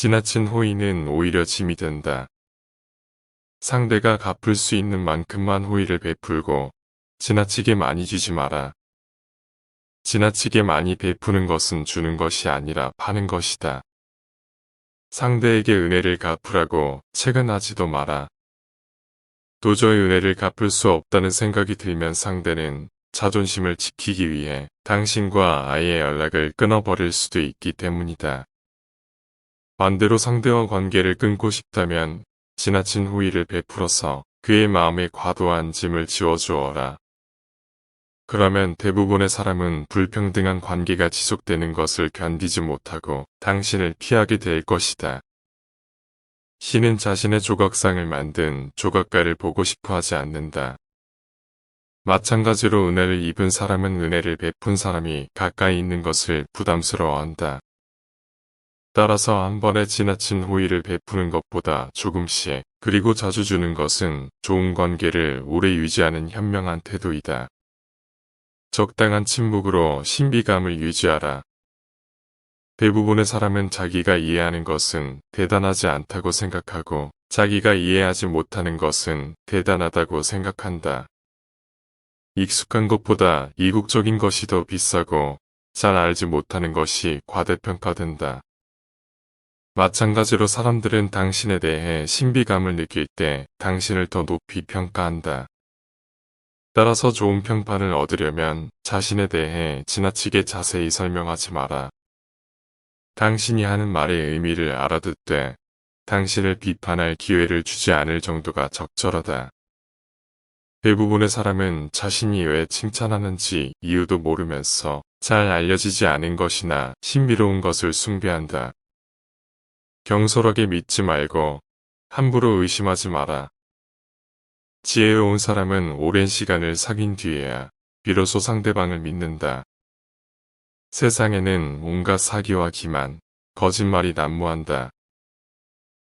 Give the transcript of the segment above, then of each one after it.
지나친 호의는 오히려 짐이 된다. 상대가 갚을 수 있는 만큼만 호의를 베풀고 지나치게 많이 주지 마라. 지나치게 많이 베푸는 것은 주는 것이 아니라 파는 것이다. 상대에게 은혜를 갚으라고 채근하지도 마라. 도저히 은혜를 갚을 수 없다는 생각이 들면 상대는 자존심을 지키기 위해 당신과 아예 연락을 끊어버릴 수도 있기 때문이다. 반대로 상대와 관계를 끊고 싶다면 지나친 호의를 베풀어서 그의 마음에 과도한 짐을 지워주어라. 그러면 대부분의 사람은 불평등한 관계가 지속되는 것을 견디지 못하고 당신을 피하게 될 것이다. 신은 자신의 조각상을 만든 조각가를 보고 싶어 하지 않는다. 마찬가지로 은혜를 입은 사람은 은혜를 베푼 사람이 가까이 있는 것을 부담스러워한다. 따라서 한 번에 지나친 호의를 베푸는 것보다 조금씩 그리고 자주 주는 것은 좋은 관계를 오래 유지하는 현명한 태도이다. 적당한 침묵으로 신비감을 유지하라. 대부분의 사람은 자기가 이해하는 것은 대단하지 않다고 생각하고 자기가 이해하지 못하는 것은 대단하다고 생각한다. 익숙한 것보다 이국적인 것이 더 비싸고 잘 알지 못하는 것이 과대평가된다. 마찬가지로 사람들은 당신에 대해 신비감을 느낄 때 당신을 더 높이 평가한다. 따라서 좋은 평판을 얻으려면 자신에 대해 지나치게 자세히 설명하지 마라. 당신이 하는 말의 의미를 알아듣되 당신을 비판할 기회를 주지 않을 정도가 적절하다. 대부분의 사람은 자신이 왜 칭찬하는지 이유도 모르면서 잘 알려지지 않은 것이나 신비로운 것을 숭배한다. 경솔하게 믿지 말고 함부로 의심하지 마라. 지혜로운 사람은 오랜 시간을 사귄 뒤에야 비로소 상대방을 믿는다. 세상에는 온갖 사기와 기만, 거짓말이 난무한다.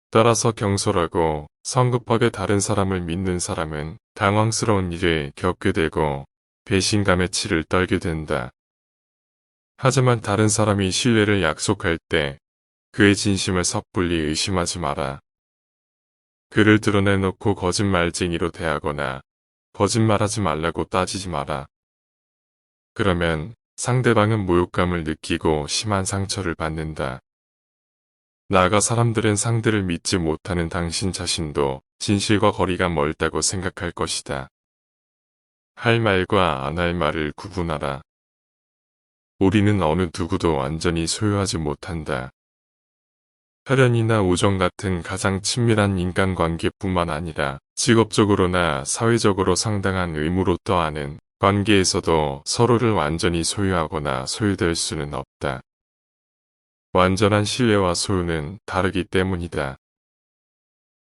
따라서 경솔하고 성급하게 다른 사람을 믿는 사람은 당황스러운 일을 겪게 되고 배신감의 치를 떨게 된다. 하지만 다른 사람이 신뢰를 약속할 때 그의 진심을 섣불리 의심하지 마라. 그를 드러내놓고 거짓말쟁이로 대하거나 거짓말하지 말라고 따지지 마라. 그러면 상대방은 모욕감을 느끼고 심한 상처를 받는다. 나아가 사람들은 상대를 믿지 못하는 당신 자신도 진실과 거리가 멀다고 생각할 것이다. 할 말과 안 할 말을 구분하라. 우리는 어느 누구도 완전히 소유하지 못한다. 혈연이나 우정 같은 가장 친밀한 인간관계뿐만 아니라 직업적으로나 사회적으로 상당한 의무로 떠안은 관계에서도 서로를 완전히 소유하거나 소유될 수는 없다. 완전한 신뢰와 소유는 다르기 때문이다.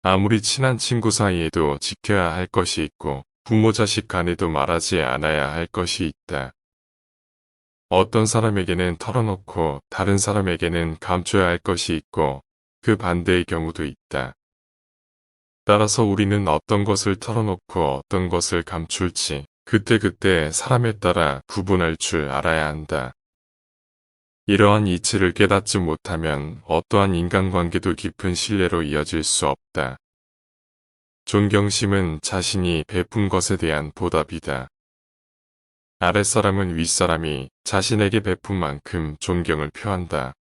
아무리 친한 친구 사이에도 지켜야 할 것이 있고 부모 자식 간에도 말하지 않아야 할 것이 있다. 어떤 사람에게는 털어놓고 다른 사람에게는 감춰야 할 것이 있고 그 반대의 경우도 있다. 따라서 우리는 어떤 것을 털어놓고 어떤 것을 감출지 그때그때 사람에 따라 구분할 줄 알아야 한다. 이러한 이치를 깨닫지 못하면 어떠한 인간관계도 깊은 신뢰로 이어질 수 없다. 존경심은 자신이 베푼 것에 대한 보답이다. 아랫사람은 윗사람이 자신에게 베푼 만큼 존경을 표한다.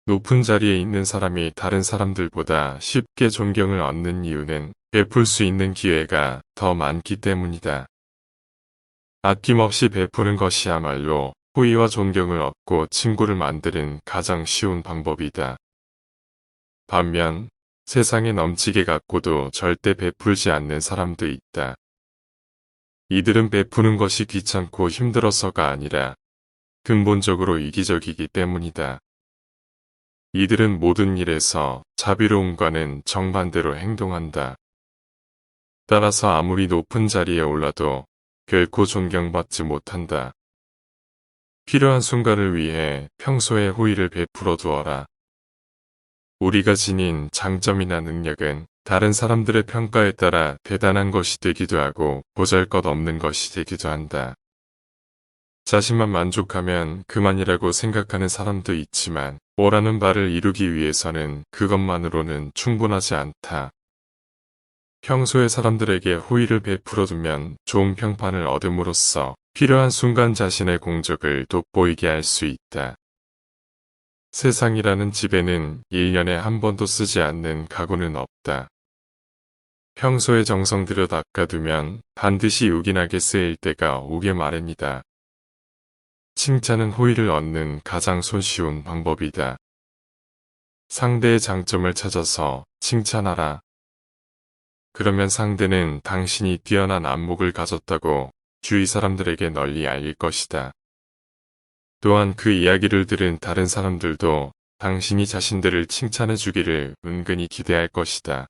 높은 자리에 있는 사람이 다른 사람들보다 쉽게 존경을 얻는 이유는 베풀 수 있는 기회가 더 많기 때문이다. 아낌없이 베푸는 것이야말로 호의와 존경을 얻고 친구를 만드는 가장 쉬운 방법이다. 반면 세상에 넘치게 갖고도 절대 베풀지 않는 사람도 있다. 이들은 베푸는 것이 귀찮고 힘들어서가 아니라 근본적으로 이기적이기 때문이다. 이들은 모든 일에서 자비로움과는 정반대로 행동한다. 따라서 아무리 높은 자리에 올라도 결코 존경받지 못한다. 필요한 순간을 위해 평소에 호의를 베풀어 두어라. 우리가 지닌 장점이나 능력은 다른 사람들의 평가에 따라 대단한 것이 되기도 하고 보잘것없는 것이 되기도 한다. 자신만 만족하면 그만이라고 생각하는 사람도 있지만 원하는 바를 이루기 위해서는 그것만으로는 충분하지 않다. 평소에 사람들에게 호의를 베풀어두면 좋은 평판을 얻음으로써 필요한 순간 자신의 공적을 돋보이게 할 수 있다. 세상이라는 집에는 1년에 한 번도 쓰지 않는 가구는 없다. 평소에 정성 들여 닦아두면 반드시 요긴하게 쓰일 때가 오게 마련이다. 칭찬은 호의를 얻는 가장 손쉬운 방법이다. 상대의 장점을 찾아서 칭찬하라. 그러면 상대는 당신이 뛰어난 안목을 가졌다고 주위 사람들에게 널리 알릴 것이다. 또한 그 이야기를 들은 다른 사람들도 당신이 자신들을 칭찬해 주기를 은근히 기대할 것이다.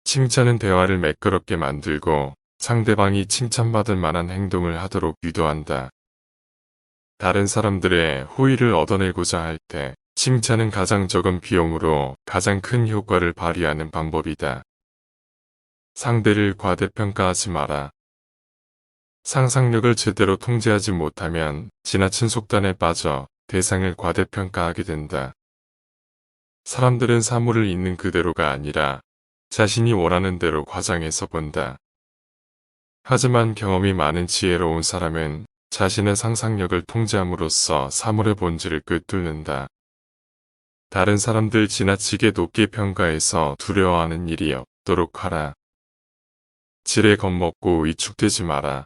칭찬은 대화를 매끄럽게 만들고 상대방이 칭찬받을 만한 행동을 하도록 유도한다. 다른 사람들의 호의를 얻어내고자 할 때 칭찬은 가장 적은 비용으로 가장 큰 효과를 발휘하는 방법이다. 상대를 과대평가하지 마라. 상상력을 제대로 통제하지 못하면 지나친 속단에 빠져 대상을 과대평가하게 된다. 사람들은 사물을 있는 그대로가 아니라 자신이 원하는 대로 과장해서 본다. 하지만 경험이 많은 지혜로운 사람은 자신의 상상력을 통제함으로써 사물의 본질을 꿰뚫는다. 다른 사람들 지나치게 높게 평가해서 두려워하는 일이 없도록 하라. 지레 겁먹고 위축되지 마라.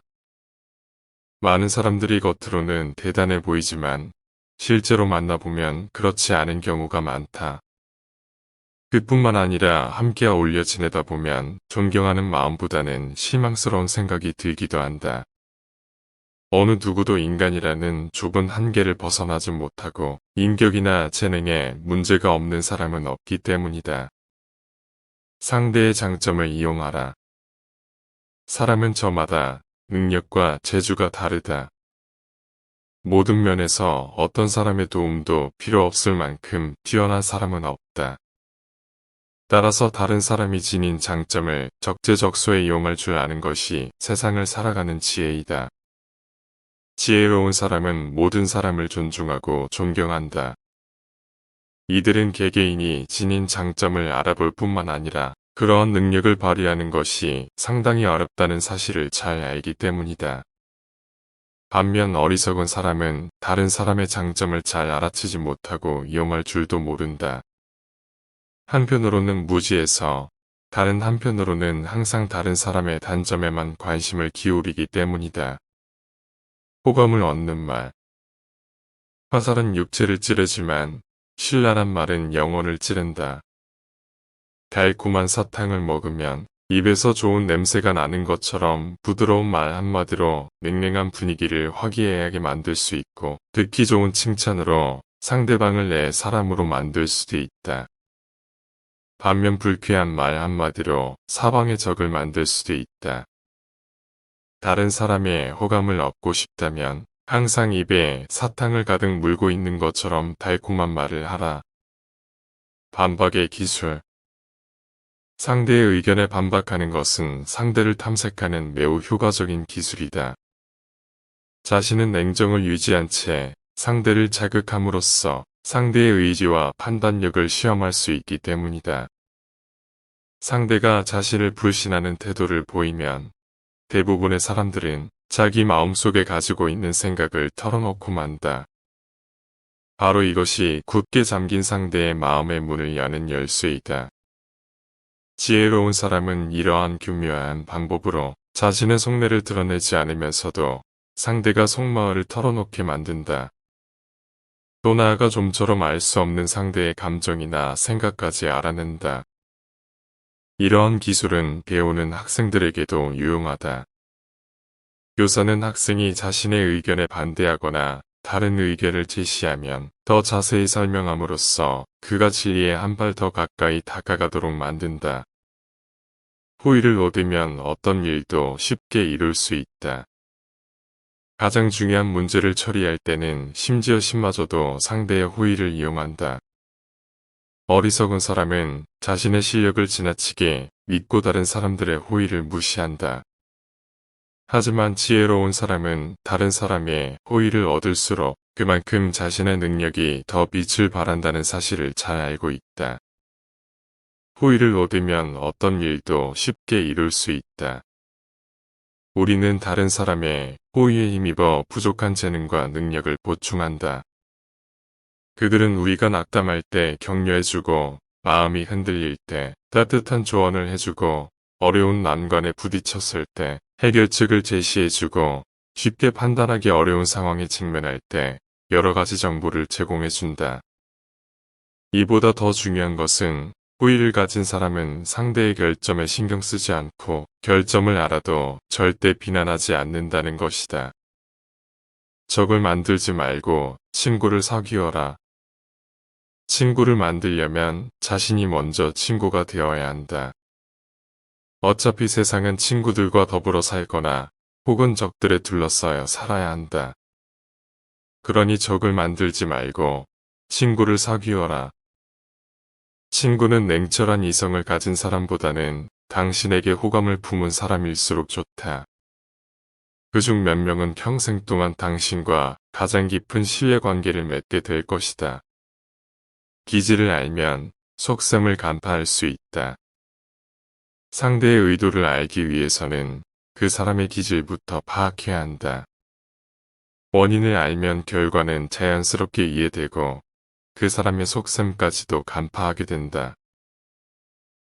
많은 사람들이 겉으로는 대단해 보이지만 실제로 만나보면 그렇지 않은 경우가 많다. 그뿐만 아니라 함께 어울려 지내다 보면 존경하는 마음보다는 실망스러운 생각이 들기도 한다. 어느 누구도 인간이라는 좁은 한계를 벗어나지 못하고 인격이나 재능에 문제가 없는 사람은 없기 때문이다. 상대의 장점을 이용하라. 사람은 저마다 능력과 재주가 다르다. 모든 면에서 어떤 사람의 도움도 필요 없을 만큼 뛰어난 사람은 없다. 따라서 다른 사람이 지닌 장점을 적재적소에 이용할 줄 아는 것이 세상을 살아가는 지혜이다. 지혜로운 사람은 모든 사람을 존중하고 존경한다. 이들은 개개인이 지닌 장점을 알아볼 뿐만 아니라 그러한 능력을 발휘하는 것이 상당히 어렵다는 사실을 잘 알기 때문이다. 반면 어리석은 사람은 다른 사람의 장점을 잘 알아채지 못하고 이용할 줄도 모른다. 한편으로는 무지해서 다른 한편으로는 항상 다른 사람의 단점에만 관심을 기울이기 때문이다. 호감을 얻는 말. 화살은 육체를 찌르지만 신랄한 말은 영혼을 찌른다. 달콤한 사탕을 먹으면 입에서 좋은 냄새가 나는 것처럼 부드러운 말 한마디로 냉랭한 분위기를 화기애애하게 만들 수 있고 듣기 좋은 칭찬으로 상대방을 내 사람으로 만들 수도 있다. 반면 불쾌한 말 한마디로 사방의 적을 만들 수도 있다. 다른 사람의 호감을 얻고 싶다면 항상 입에 사탕을 가득 물고 있는 것처럼 달콤한 말을 하라. 반박의 기술. 상대의 의견에 반박하는 것은 상대를 탐색하는 매우 효과적인 기술이다. 자신은 냉정을 유지한 채 상대를 자극함으로써 상대의 의지와 판단력을 시험할 수 있기 때문이다. 상대가 자신을 불신하는 태도를 보이면 대부분의 사람들은 자기 마음속에 가지고 있는 생각을 털어놓고 만다. 바로 이것이 굳게 잠긴 상대의 마음의 문을 여는 열쇠이다. 지혜로운 사람은 이러한 교묘한 방법으로 자신의 속내를 드러내지 않으면서도 상대가 속마을을 털어놓게 만든다. 또 나아가 좀처럼 알 수 없는 상대의 감정이나 생각까지 알아낸다. 이러한 기술은 배우는 학생들에게도 유용하다. 교사는 학생이 자신의 의견에 반대하거나 다른 의견을 제시하면 더 자세히 설명함으로써 그가 진리에 한 발 더 가까이 다가가도록 만든다. 호의를 얻으면 어떤 일도 쉽게 이룰 수 있다. 가장 중요한 문제를 처리할 때는 심지어 신마저도 상대의 호의를 이용한다. 어리석은 사람은 자신의 실력을 지나치게 믿고 다른 사람들의 호의를 무시한다. 하지만 지혜로운 사람은 다른 사람의 호의를 얻을수록 그만큼 자신의 능력이 더 빛을 발한다는 사실을 잘 알고 있다. 호의를 얻으면 어떤 일도 쉽게 이룰 수 있다. 우리는 다른 사람의 호의에 힘입어 부족한 재능과 능력을 보충한다. 그들은 우리가 낙담할 때 격려해주고 마음이 흔들릴 때 따뜻한 조언을 해주고 어려운 난관에 부딪혔을 때 해결책을 제시해주고 쉽게 판단하기 어려운 상황에 직면할 때 여러 가지 정보를 제공해준다. 이보다 더 중요한 것은 호의를 가진 사람은 상대의 결점에 신경 쓰지 않고 결점을 알아도 절대 비난하지 않는다는 것이다. 적을 만들지 말고 친구를 사귀어라. 친구를 만들려면 자신이 먼저 친구가 되어야 한다. 어차피 세상은 친구들과 더불어 살거나 혹은 적들에 둘러싸여 살아야 한다. 그러니 적을 만들지 말고 친구를 사귀어라. 친구는 냉철한 이성을 가진 사람보다는 당신에게 호감을 품은 사람일수록 좋다. 그중 몇 명은 평생 동안 당신과 가장 깊은 신뢰관계를 맺게 될 것이다. 기질을 알면 속셈을 간파할 수 있다. 상대의 의도를 알기 위해서는 그 사람의 기질부터 파악해야 한다. 원인을 알면 결과는 자연스럽게 이해되고 그 사람의 속셈까지도 간파하게 된다.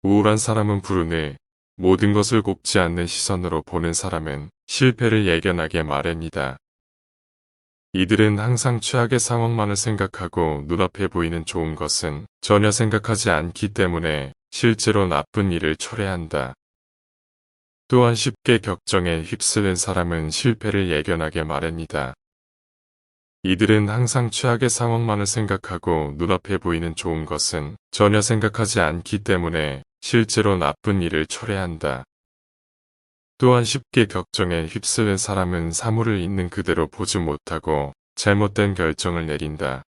우울한 사람은 불운을, 모든 것을 곱지 않는 시선으로 보는 사람은 실패를 예견하게 마련이다. 이들은 항상 최악의 상황만을 생각하고 눈앞에 보이는 좋은 것은 전혀 생각하지 않기 때문에 실제로 나쁜 일을 초래한다. 또한 쉽게 격정에 휩쓸린 사람은 실패를 예견하게 마련이다. 이들은 항상 최악의 상황만을 생각하고 눈앞에 보이는 좋은 것은 전혀 생각하지 않기 때문에 실제로 나쁜 일을 초래한다. 또한 쉽게 격정에 휩쓸린 사람은 사물을 있는 그대로 보지 못하고 잘못된 결정을 내린다.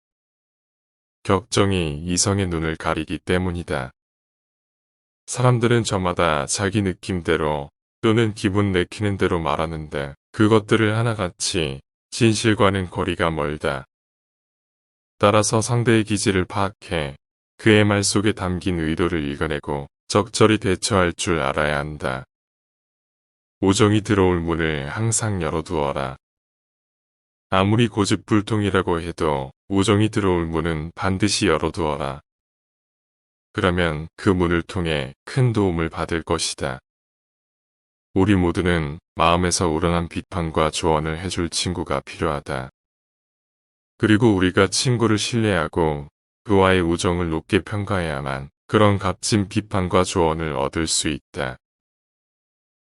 격정이 이성의 눈을 가리기 때문이다. 사람들은 저마다 자기 느낌대로 또는 기분 내키는 대로 말하는데 그것들을 하나같이 진실과는 거리가 멀다. 따라서 상대의 기질을 파악해 그의 말 속에 담긴 의도를 읽어내고 적절히 대처할 줄 알아야 한다. 우정이 들어올 문을 항상 열어두어라. 아무리 고집불통이라고 해도 우정이 들어올 문은 반드시 열어두어라. 그러면 그 문을 통해 큰 도움을 받을 것이다. 우리 모두는 마음에서 우러난 비판과 조언을 해줄 친구가 필요하다. 그리고 우리가 친구를 신뢰하고 그와의 우정을 높게 평가해야만 그런 값진 비판과 조언을 얻을 수 있다.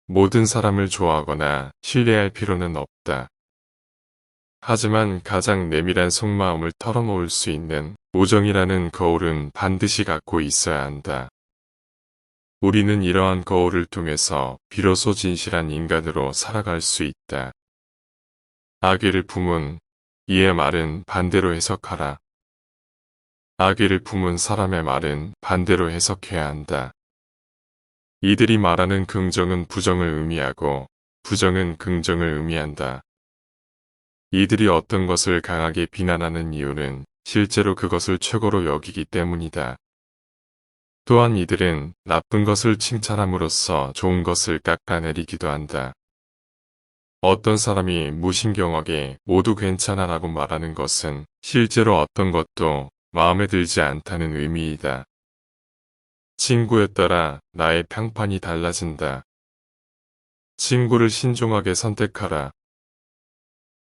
모든 사람을 좋아하거나 신뢰할 필요는 없다. 하지만 가장 내밀한 속마음을 털어놓을 수 있는 우정이라는 거울은 반드시 갖고 있어야 한다. 우리는 이러한 거울을 통해서 비로소 진실한 인간으로 살아갈 수 있다. 악의를 품은 이의 말은 반대로 해석하라. 악의를 품은 사람의 말은 반대로 해석해야 한다. 이들이 말하는 긍정은 부정을 의미하고 부정은 긍정을 의미한다. 이들이 어떤 것을 강하게 비난하는 이유는 실제로 그것을 최고로 여기기 때문이다. 또한 이들은 나쁜 것을 칭찬함으로써 좋은 것을 깎아내리기도 한다. 어떤 사람이 무신경하게 모두 괜찮아 라고 말하는 것은 실제로 어떤 것도 마음에 들지 않다는 의미이다. 친구에 따라 나의 평판이 달라진다. 친구를 신중하게 선택하라.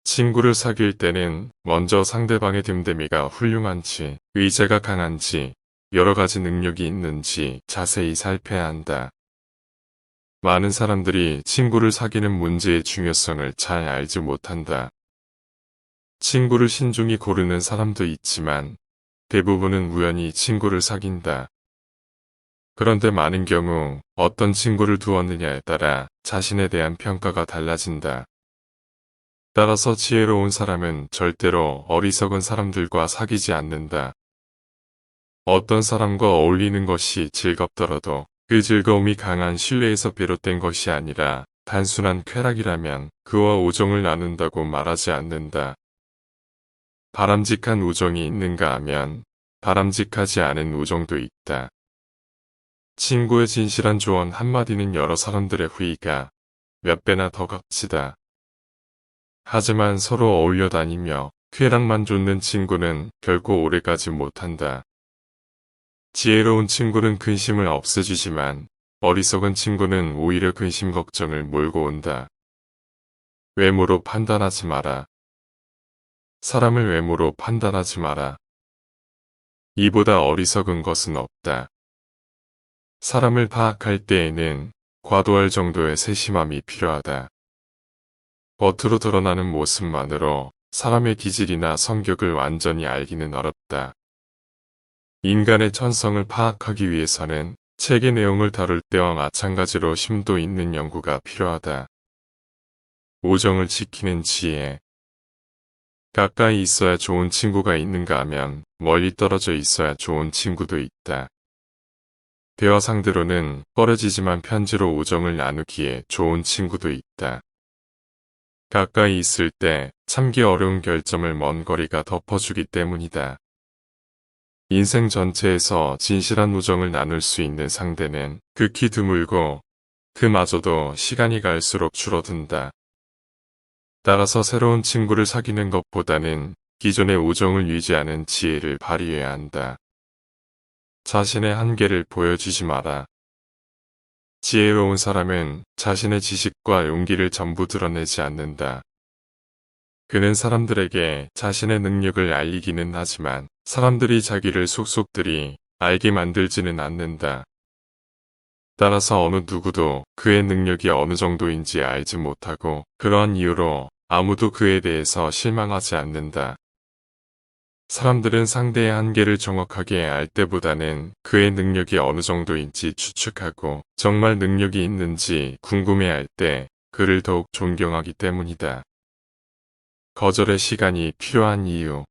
친구를 사귈 때는 먼저 상대방의 됨됨이가 훌륭한지, 의지가 강한지, 여러 가지 능력이 있는지 자세히 살펴야 한다. 많은 사람들이 친구를 사귀는 문제의 중요성을 잘 알지 못한다. 친구를 신중히 고르는 사람도 있지만 대부분은 우연히 친구를 사귄다. 그런데 많은 경우 어떤 친구를 두었느냐에 따라 자신에 대한 평가가 달라진다. 따라서 지혜로운 사람은 절대로 어리석은 사람들과 사귀지 않는다. 어떤 사람과 어울리는 것이 즐겁더라도 그 즐거움이 강한 신뢰에서 비롯된 것이 아니라 단순한 쾌락이라면 그와 우정을 나눈다고 말하지 않는다. 바람직한 우정이 있는가 하면 바람직하지 않은 우정도 있다. 친구의 진실한 조언 한마디는 여러 사람들의 후회가 몇 배나 더 값지다. 하지만 서로 어울려 다니며 쾌락만 쫓는 친구는 결코 오래가지 못한다. 지혜로운 친구는 근심을 없애주지만 어리석은 친구는 오히려 근심 걱정을 몰고 온다. 외모로 판단하지 마라. 사람을 외모로 판단하지 마라. 이보다 어리석은 것은 없다. 사람을 파악할 때에는 과도할 정도의 세심함이 필요하다. 겉으로 드러나는 모습만으로 사람의 기질이나 성격을 완전히 알기는 어렵다. 인간의 천성을 파악하기 위해서는 책의 내용을 다룰 때와 마찬가지로 심도 있는 연구가 필요하다. 우정을 지키는 지혜. 가까이 있어야 좋은 친구가 있는가 하면 멀리 떨어져 있어야 좋은 친구도 있다. 대화 상대로는 꺼려지지만 편지로 우정을 나누기에 좋은 친구도 있다. 가까이 있을 때 참기 어려운 결점을 먼 거리가 덮어주기 때문이다. 인생 전체에서 진실한 우정을 나눌 수 있는 상대는 극히 드물고 그마저도 시간이 갈수록 줄어든다. 따라서 새로운 친구를 사귀는 것보다는 기존의 우정을 유지하는 지혜를 발휘해야 한다. 자신의 한계를 보여주지 마라. 지혜로운 사람은 자신의 지식과 용기를 전부 드러내지 않는다. 그는 사람들에게 자신의 능력을 알리기는 하지만 사람들이 자기를 속속들이 알게 만들지는 않는다. 따라서 어느 누구도 그의 능력이 어느 정도인지 알지 못하고 그러한 이유로 아무도 그에 대해서 실망하지 않는다. 사람들은 상대의 한계를 정확하게 알 때보다는 그의 능력이 어느 정도인지 추측하고 정말 능력이 있는지 궁금해할 때 그를 더욱 존경하기 때문이다. 거절의 시간이 필요한 이유.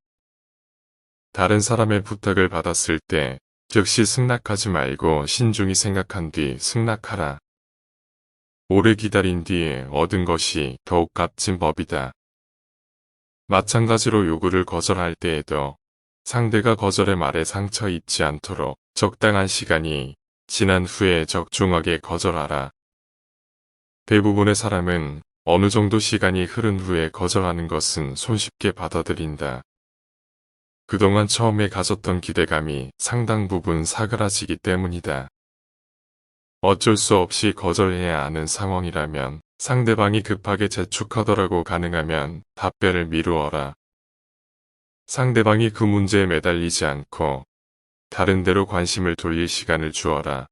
다른 사람의 부탁을 받았을 때 즉시 승낙하지 말고 신중히 생각한 뒤 승낙하라. 오래 기다린 뒤에 얻은 것이 더욱 값진 법이다. 마찬가지로 요구를 거절할 때에도 상대가 거절의 말에 상처 입지 않도록 적당한 시간이 지난 후에 적중하게 거절하라. 대부분의 사람은 어느 정도 시간이 흐른 후에 거절하는 것은 손쉽게 받아들인다. 그동안 처음에 가졌던 기대감이 상당 부분 사그라지기 때문이다. 어쩔 수 없이 거절해야 하는 상황이라면 상대방이 급하게 재촉하더라도 가능하면 답변을 미루어라. 상대방이 그 문제에 매달리지 않고 다른 데로 관심을 돌릴 시간을 주어라.